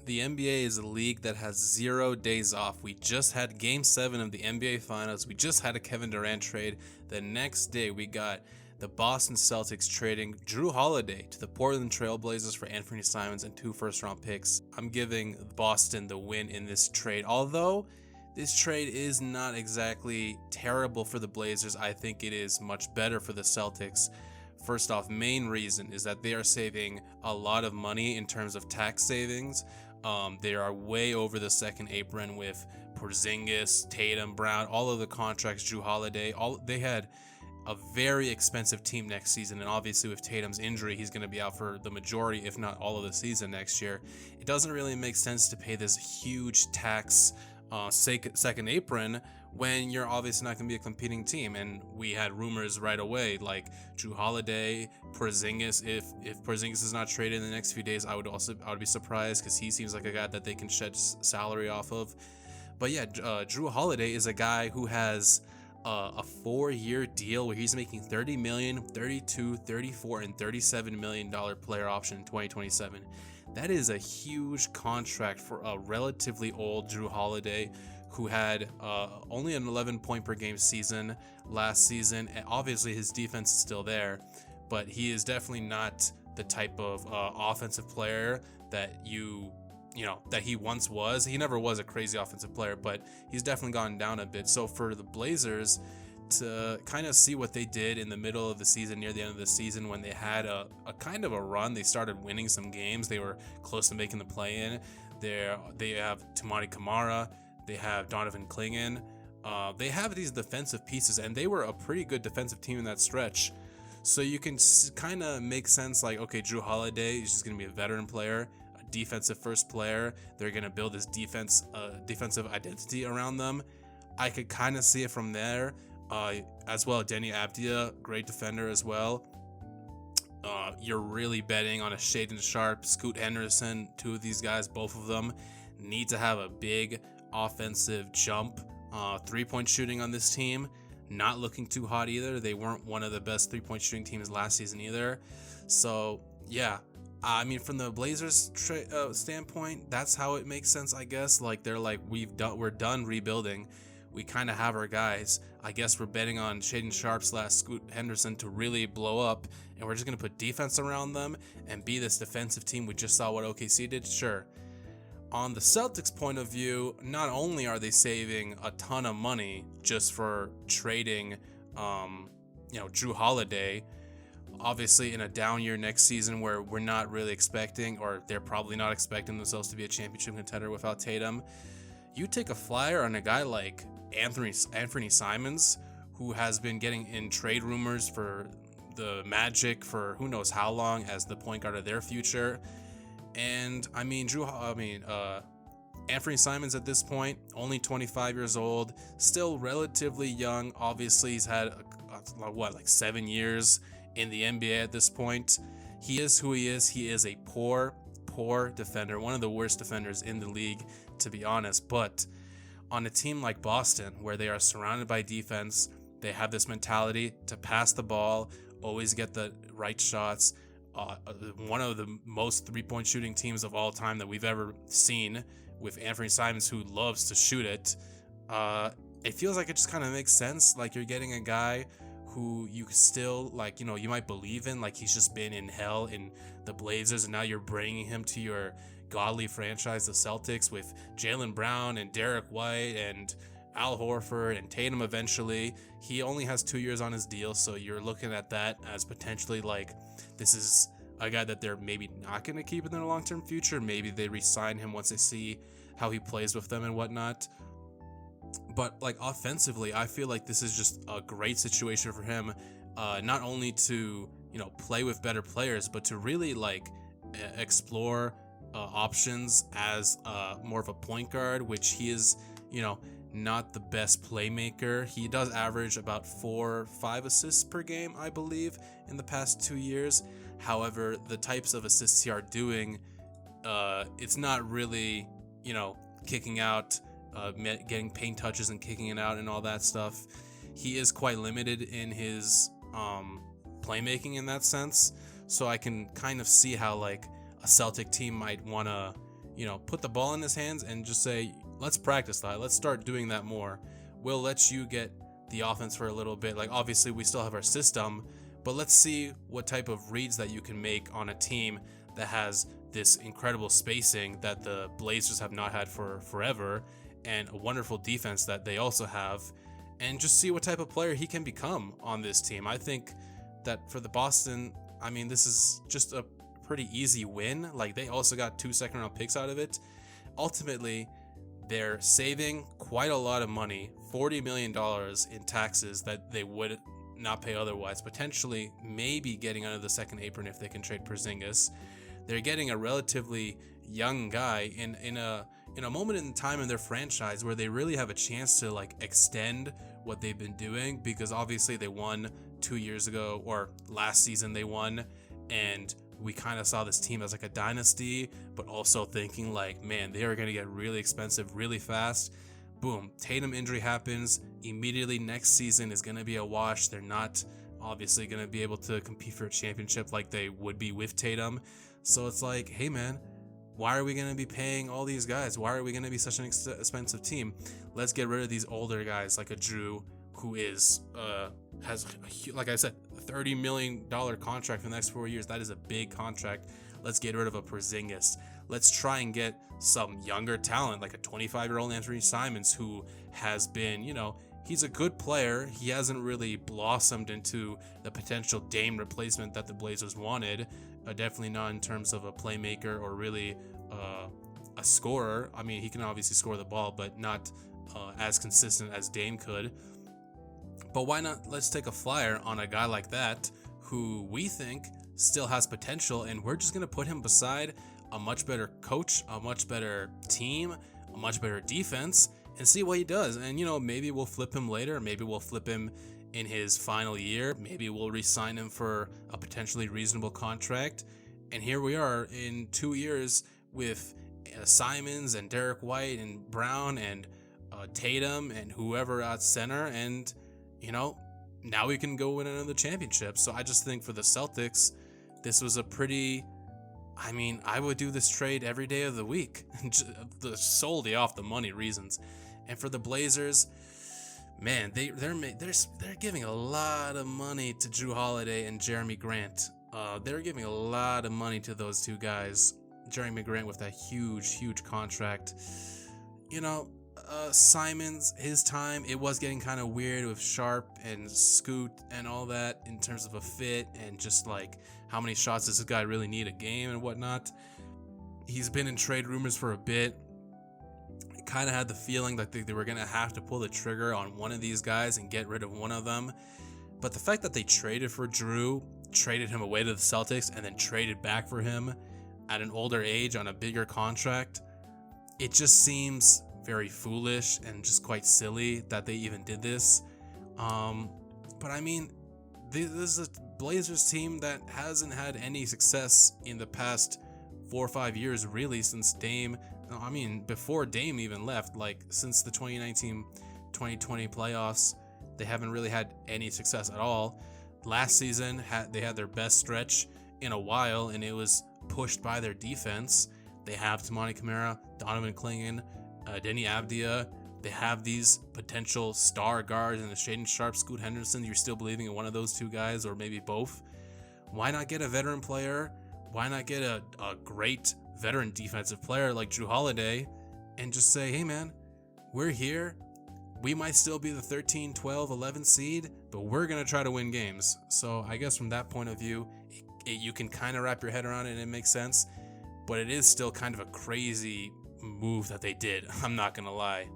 The NBA is a league that has 0 days off. We just had Game 7 of the NBA Finals. We just had a Kevin Durant trade. The next day, we got the Boston Celtics trading Jrue Holiday to the Portland Trail Blazers for Anfernee Simons and 2 first-round picks. I'm giving Boston the win in this trade. Although this trade is not exactly terrible for the Blazers, I think it is much better for the Celtics. First off, main reason is that they are saving a lot of money in terms of tax savings. They are way over the second apron with Porzingis, Tatum, Brown, all of the contracts, Jrue Holiday. They had a very expensive team next season, and obviously with Tatum's injury, he's going to be out for the majority, if not all of the season next year. It doesn't really make sense to pay this huge tax second apron when you're obviously not going to be a competing team. And we had rumors right away like Jrue Holiday, Porzingis. If Porzingis is not traded in the next few days, I would be surprised, because he seems like a guy that they can shed salary off of. But yeah, Jrue Holiday is a guy who has a 4-year deal where he's making $30 million, $32, $34, and $37 million player option in 2027. That is a huge contract for a relatively old Jrue Holiday, who had only an 11 point per game season last season. And obviously his defense is still there, but he is definitely not the type of offensive player that that he once was. He never was a crazy offensive player, but he's definitely gone down a bit. So for the Blazers to kind of see what they did in the middle of the season, near the end of the season, when they had a kind of a run, they started winning some games. They were close to making the play-in. They have Toumani Camara, they have Donovan Clingan. They have these defensive pieces, and they were a pretty good defensive team in that stretch. So you can kind of make sense, like, okay, Jrue Holiday is just going to be a veteran player, a defensive first player. They're going to build this defensive identity around them. I could kind of see it from there. As well, Denny Abdia, great defender as well. You're really betting on a Shaedon Sharpe, Scoot Henderson. Two of these guys, both of them, need to have a big offensive jump. 3-point shooting on this team, not looking too hot either. They weren't one of the best 3-point shooting teams last season either. So yeah, I mean, from the Blazers standpoint, that's how it makes sense, I guess. Like, they're like, we're done rebuilding. We kind of have our guys. I guess we're betting on Shaedon Sharpe / Scoot Henderson to really blow up, and we're just going to put defense around them and be this defensive team. We just saw what OKC did. Sure. On the Celtics' point of view, not only are they saving a ton of money just for trading, Jrue Holiday, obviously in a down year next season where we're not really expecting, or they're probably not expecting themselves to be a championship contender without Tatum. You take a flyer on a guy like Anfernee Simons, who has been getting in trade rumors for the Magic for who knows how long as the point guard of their future. And I mean, Anfernee Simons at this point, only 25 years old, still relatively young. Obviously, he's had like 7 years in the NBA at this point. He is who he is. He is a poor defender, one of the worst defenders in the league, to be honest. But on a team like Boston, where they are surrounded by defense, they have this mentality to pass the ball, always get the right shots. One of the most 3-point shooting teams of all time that we've ever seen, with Anfernee Simons, who loves to shoot it. It feels like it just kind of makes sense. Like, you're getting a guy who you still, you might believe in. Like, he's just been in hell in the Blazers, and now you're bringing him to your godly franchise, the Celtics, with Jaylen Brown and Derek White and Al Horford and Tatum eventually. He only has 2 years on his deal, so you're looking at that as potentially like, this is a guy that they're maybe not going to keep in their long-term future. Maybe they re-sign him once they see how he plays with them and whatnot. But like, offensively, I feel like this is just a great situation for him, not only to play with better players, but to really explore options as more of a point guard, which he is not the best playmaker. He does average about 4 or 5 assists per game, I believe, in the past 2 years. However, the types of assists he are doing, it's not really kicking out, getting paint touches and kicking it out and all that stuff. He is quite limited in his playmaking in that sense. So I can kind of see how a Celtic team might want to put the ball in his hands and just say, let's practice that. Let's start doing that more. We'll let you get the offense for a little bit. Like, obviously, we still have our system, but let's see what type of reads that you can make on a team that has this incredible spacing that the Blazers have not had for forever, and a wonderful defense that they also have, and just see what type of player he can become on this team. I think that for the Boston, I mean, this is just a pretty easy win. Like, they also got 2 second-round picks out of it. Ultimately, they're saving quite a lot of money, $40 million in taxes that they would not pay otherwise, potentially maybe getting under the second apron if they can trade Porzingis. They're getting a relatively young guy in a moment in time in their franchise where they really have a chance to like extend what they've been doing, because obviously they won 2 years ago, or last season they won, and we kind of saw this team as like a dynasty, but also thinking like, man, they are going to get really expensive really fast. Boom, Tatum injury happens. Immediately next season is going to be a wash. They're not obviously going to be able to compete for a championship like they would be with Tatum. So it's like, hey man, why are we going to be paying all these guys? Why are we going to be such an expensive team? Let's get rid of these older guys like a Jrue, who is has, like I said, a $30 million contract for the next 4 years. That is a big contract. Let's get rid of a Porzingis. Let's try and get some younger talent, like a 25-year-old Anfernee Simons, who has been, he's a good player. He hasn't really blossomed into the potential Dame replacement that the Blazers wanted. Definitely not in terms of a playmaker or really a scorer. I mean, he can obviously score the ball, but not as consistent as Dame could. But why not? Let's take a flyer on a guy like that who we think still has potential, and we're just going to put him beside a much better coach, a much better team, a much better defense, and see what he does. And, maybe we'll flip him later. Maybe we'll flip him in his final year. Maybe we'll re-sign him for a potentially reasonable contract. And here we are in 2 years with Simons and Derek White and Brown and Tatum and whoever at center. And, now we can go win another championship. So I just think for the Celtics, this was a pretty... I would do this trade every day of the week, solely off the money reasons. And for the Blazers, man, they're giving a lot of money to Jrue Holiday and Jeremy Grant. They're giving a lot of money to those two guys. Jeremy Grant with that huge contract. Simons, his time, it was getting kind of weird with Sharp and Scoot and all that in terms of a fit and just like how many shots does this guy really need a game and whatnot. He's been in trade rumors for a bit. I kind of had the feeling that they were going to have to pull the trigger on one of these guys and get rid of one of them. But the fact that they traded for Jrue, traded him away to the Celtics, and then traded back for him at an older age on a bigger contract, it just seems very foolish and just quite silly that they even did this. But I mean, this is a Blazers team that hasn't had any success in the past 4 or 5 years, really, since Dame. I mean, before Dame even left, like since the 2019-2020 playoffs, they haven't really had any success at all. Last season, they had their best stretch in a while, and it was pushed by their defense. They have Toumani Camara, Donovan Clingan, Denny Avdia. They have these potential star guards in the Shaedon Sharp, Scoot Henderson. You're still believing in one of those two guys, or maybe both. Why not get a veteran player? Why not get a great veteran defensive player like Jrue Holiday and just say, hey man, we're here. We might still be the 13, 12, 11 seed, but we're going to try to win games. So I guess from that point of view, you can kind of wrap your head around it and it makes sense. But it is still kind of a crazy move that they did. I'm not going to lie.